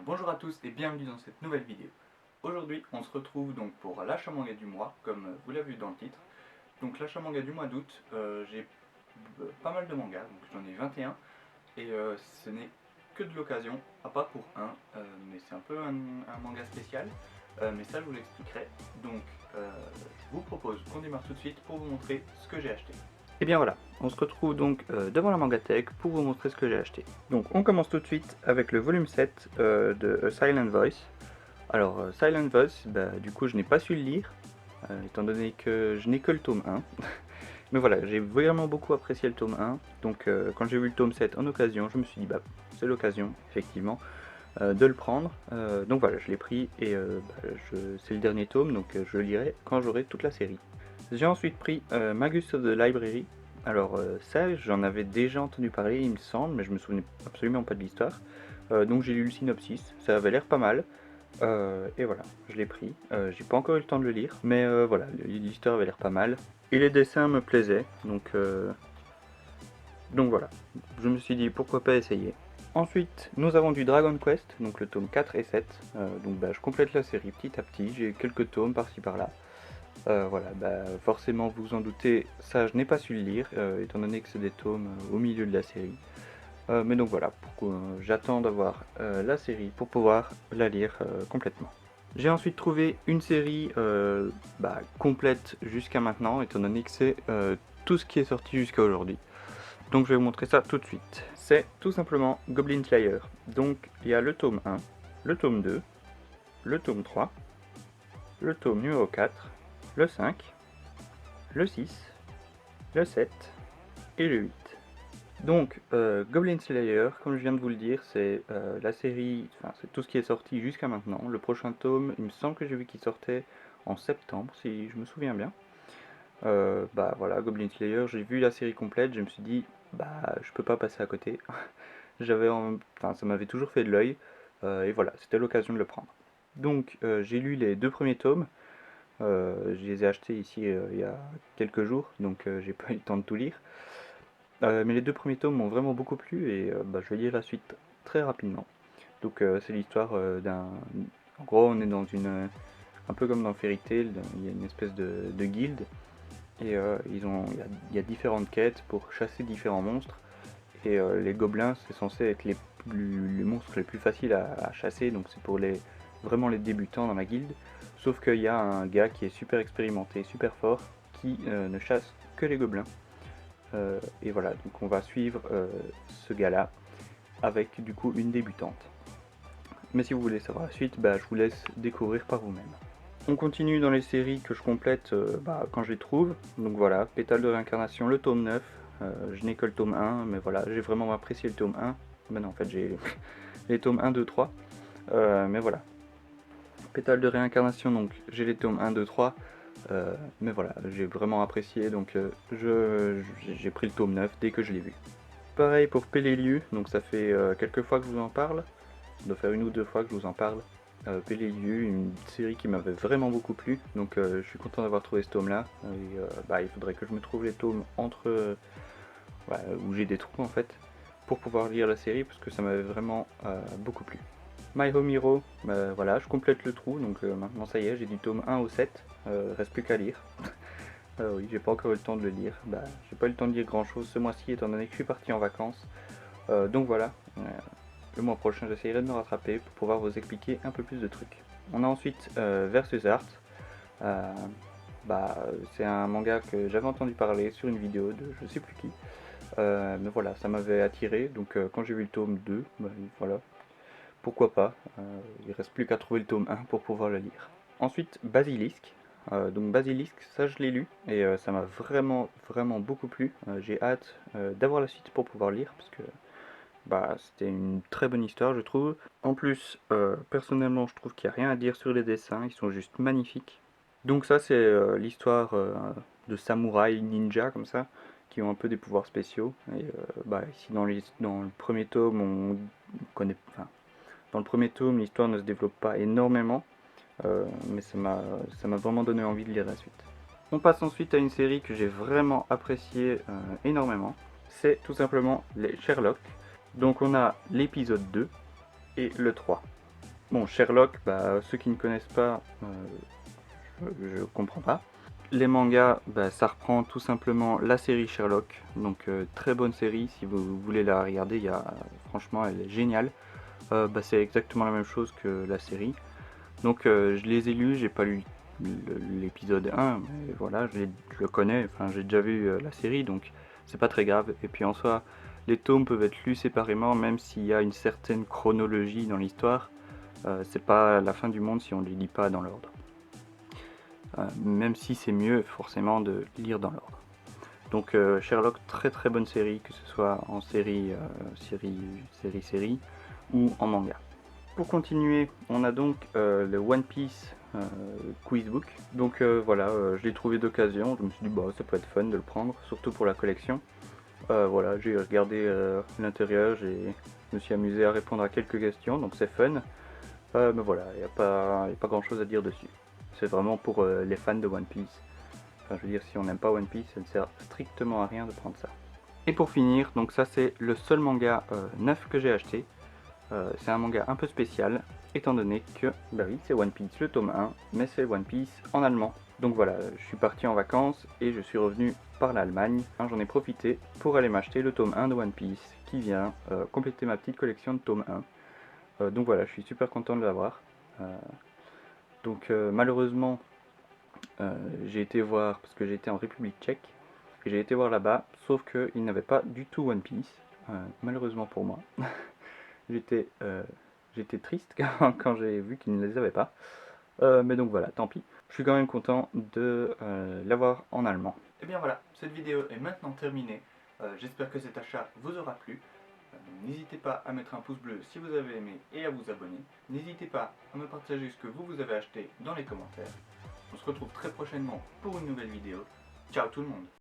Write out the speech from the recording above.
Bonjour à tous et bienvenue dans cette nouvelle vidéo. Aujourd'hui on se retrouve donc pour l'achat manga du mois, comme vous l'avez vu dans le titre. Donc l'achat manga du mois d'août, j'ai pas mal de mangas, donc j'en ai 21 et ce n'est que de l'occasion, à part pour un, mais c'est un peu un manga spécial, mais ça je vous l'expliquerai. Donc je vous propose qu'on démarre tout de suite pour vous montrer ce que j'ai acheté. Et bien voilà, on se retrouve donc devant la Mangatech pour vous montrer ce que j'ai acheté. Donc on commence tout de suite avec le volume 7 de A Silent Voice. Alors Silent Voice, du coup je n'ai pas su le lire, étant donné que je n'ai que le tome 1. Mais voilà, j'ai vraiment beaucoup apprécié le tome 1, donc quand j'ai vu le tome 7 en occasion, je me suis dit c'est l'occasion, effectivement, de le prendre. Donc voilà, je l'ai pris et c'est le dernier tome, donc je le lirai quand j'aurai toute la série. J'ai ensuite pris Magus of the Library. Alors ça, j'en avais déjà entendu parler, il me semble, mais je me souvenais absolument pas de l'histoire. Donc j'ai lu le synopsis, ça avait l'air pas mal. Et voilà, je l'ai pris. J'ai pas encore eu le temps de le lire, mais voilà, l'histoire avait l'air pas mal. Et les dessins me plaisaient, donc voilà. Je me suis dit pourquoi pas essayer. Ensuite, nous avons du Dragon Quest, donc le tome 4 et 7. Je complète la série petit à petit, j'ai quelques tomes par-ci par-là. Voilà, forcément vous vous en doutez, ça je n'ai pas su le lire, étant donné que c'est des tomes au milieu de la série. Mais donc voilà, j'attends d'avoir la série pour pouvoir la lire complètement. J'ai ensuite trouvé une série complète jusqu'à maintenant, étant donné que c'est tout ce qui est sorti jusqu'à aujourd'hui. Donc je vais vous montrer ça tout de suite. C'est tout simplement Goblin Slayer. Donc il y a le tome 1, le tome 2, le tome 3, le tome numéro 4, le 5, le 6, le 7 et le 8. Donc, Goblin Slayer, comme je viens de vous le dire, c'est la série, c'est tout ce qui est sorti jusqu'à maintenant. Le prochain tome, il me semble que j'ai vu qu'il sortait en septembre, si je me souviens bien. Voilà, Goblin Slayer, j'ai vu la série complète, je me suis dit, je peux pas passer à côté. Ça m'avait toujours fait de l'œil, et voilà, c'était l'occasion de le prendre. Donc, j'ai lu les deux premiers tomes. Je les ai achetés ici il y a quelques jours, donc j'ai pas eu le temps de tout lire. Mais les deux premiers tomes m'ont vraiment beaucoup plu et je vais lire la suite très rapidement. Donc c'est l'histoire d'un... En gros on est dans une... un peu comme dans Fairy Tail, il y a une espèce de guilde et il y a différentes quêtes pour chasser différents monstres. Et les gobelins c'est censé être les monstres les plus faciles à chasser, donc c'est pour vraiment les débutants dans la guilde. Sauf qu'il y a un gars qui est super expérimenté, super fort, qui ne chasse que les gobelins. Et voilà, donc on va suivre ce gars-là avec du coup une débutante. Mais si vous voulez savoir la suite, je vous laisse découvrir par vous-même. On continue dans les séries que je complète quand je les trouve. Donc voilà, Pétale de réincarnation, le tome 9. Je n'ai que le tome 1, mais voilà, j'ai vraiment apprécié le tome 1. Non, en fait, j'ai les tomes 1, 2, 3. Mais voilà. Pétale de réincarnation, donc j'ai les tomes 1, 2, 3. Mais voilà, j'ai vraiment apprécié, donc j'ai pris le tome 9 dès que je l'ai vu. Pareil pour Peleliu, donc ça fait quelques fois que je vous en parle. Ça doit faire une ou deux fois que je vous en parle. Peleliu, une série qui m'avait vraiment beaucoup plu, donc je suis content d'avoir trouvé ce tome là. Il faudrait que je me trouve les tomes où j'ai des trous en fait, pour pouvoir lire la série, parce que ça m'avait vraiment beaucoup plu. My Home Hero, voilà, je complète le trou, donc maintenant ça y est, j'ai du tome 1 au 7, reste plus qu'à lire. Oui, j'ai pas encore eu le temps de le lire, j'ai pas eu le temps de lire grand chose ce mois-ci étant donné que je suis parti en vacances. Donc voilà, le mois prochain j'essaierai de me rattraper pour pouvoir vous expliquer un peu plus de trucs. On a ensuite Versus Art. C'est un manga que j'avais entendu parler sur une vidéo de je sais plus qui. Mais voilà, ça m'avait attiré, donc quand j'ai vu le tome 2, voilà, pourquoi pas, il reste plus qu'à trouver le tome 1 pour pouvoir le lire. Ensuite, Basilisk. Donc Basilisk, ça je l'ai lu, et ça m'a vraiment beaucoup plu. J'ai hâte d'avoir la suite pour pouvoir lire, parce que c'était une très bonne histoire je trouve. En plus, personnellement je trouve qu'il n'y a rien à dire sur les dessins, ils sont juste magnifiques. Donc ça c'est l'histoire de samouraïs ninja comme ça, qui ont un peu des pouvoirs spéciaux. Et ici dans le premier tome, on connaît... Dans le premier tome, l'histoire ne se développe pas énormément, mais ça m'a vraiment donné envie de lire la suite. On passe ensuite à une série que j'ai vraiment appréciée énormément. C'est tout simplement les Sherlock. Donc on a l'épisode 2 et le 3. Bon, Sherlock, bah, ceux qui ne connaissent pas, je comprends pas. Les mangas, bah, ça reprend tout simplement la série Sherlock, donc très bonne série, si vous voulez la regarder, franchement elle est géniale. Bah, c'est exactement la même chose que la série. Donc je les ai lus, j'ai pas lu l'épisode 1, mais voilà, je le connais, enfin j'ai déjà vu la série, donc c'est pas très grave. Et puis en soi, les tomes peuvent être lus séparément, même s'il y a une certaine chronologie dans l'histoire. C'est pas la fin du monde si on ne les lit pas dans l'ordre. Même si c'est mieux forcément de lire dans l'ordre. Donc Sherlock, très très bonne série, que ce soit en série ou en manga. Pour continuer, on a donc le One Piece Quizbook. Donc voilà, je l'ai trouvé d'occasion, je me suis dit bah ça peut être fun de le prendre, surtout pour la collection. Voilà, j'ai regardé l'intérieur, je me suis amusé à répondre à quelques questions, donc c'est fun. Mais voilà, il n'y a pas grand chose à dire dessus. C'est vraiment pour les fans de One Piece. Enfin, je veux dire, si on n'aime pas One Piece, ça ne sert strictement à rien de prendre ça. Et pour finir, donc ça c'est le seul manga neuf que j'ai acheté. C'est un manga un peu spécial, étant donné que, bah oui, c'est One Piece le tome 1, mais c'est One Piece en allemand. Donc voilà, je suis parti en vacances et je suis revenu par l'Allemagne. J'en ai profité pour aller m'acheter le tome 1 de One Piece, qui vient compléter ma petite collection de tome 1. Donc voilà, je suis super content de l'avoir. Donc malheureusement, j'ai été voir, parce que j'étais en République tchèque, et j'ai été voir là-bas, sauf qu'ils n'avaient pas du tout One Piece, malheureusement pour moi. J'étais j'étais triste quand j'ai vu qu'ils ne les avaient pas. Mais donc voilà, tant pis. Je suis quand même content de l'avoir en allemand. Et bien voilà, cette vidéo est maintenant terminée. J'espère que cet achat vous aura plu. N'hésitez pas à mettre un pouce bleu si vous avez aimé et à vous abonner. N'hésitez pas à me partager ce que vous avez acheté dans les commentaires. On se retrouve très prochainement pour une nouvelle vidéo. Ciao tout le monde!